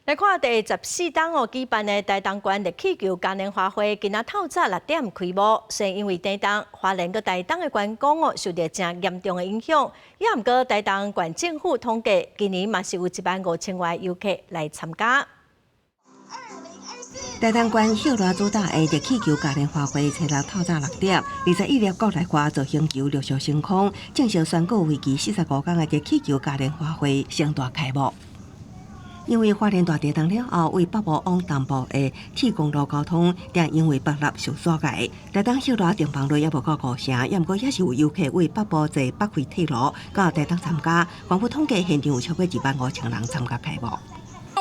来看第14档举办的台东县热气球嘉年华会，今仔透早6点开幕。是因为台东、花莲佮台东的观光受到真严重的影响，也毋过台东县政府统计，今年嘛是有15000外游客来参加。台东县秀罗主打的热气球嘉年华会，初六透早6点，21粒国内外造型球陆续升空，正式宣告为期45天的热气球嘉年华会盛大开幕。因为花莲大地震了后，为北部往东部的铁公路交通，也因为北立受阻碍。台东秀罗订房率也无够5成，也毋过也是有游客为北部坐北回铁路到台东参加。官府统计现场有超过15000人参加开幕。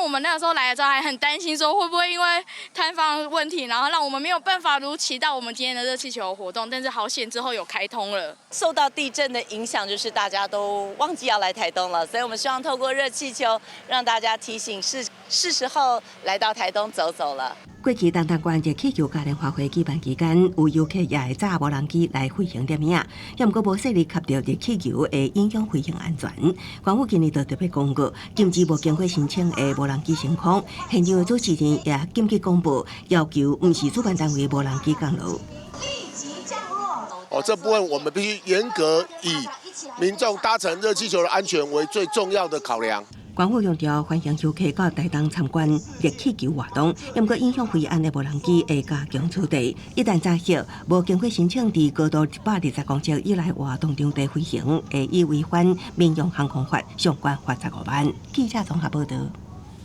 我们那个时候来的时候还很担心，说会不会因为摊方问题，然后让我们没有办法如期到我们今天的热气球活动。但是好险之后有开通了。受到地震的影响，就是大家都忘记要来台东了，所以我们希望透过热气球，让大家提醒是时候来到台东走走了。过去东东县热气球嘉年华会举办期间，有游客也会早无人机来飞行摄影，也毋过无细力吸到热气球会影响飞行安全。官府今年就特别公告，禁止无经过申请的无人机升空。现场的主持人也紧急公布，要求毋是主办单位无人机降落。这部分我们必须严格以民众搭乘热气球的安全为最重要的考量。官府强调，欢迎游客到台东参观热气球活动，也毋过影响飞安的无人机会加强处理。一旦查获无经过申请伫高度120公尺以内活动场地飞行，会以违反民用航空法相关罚15万。记者综合报道。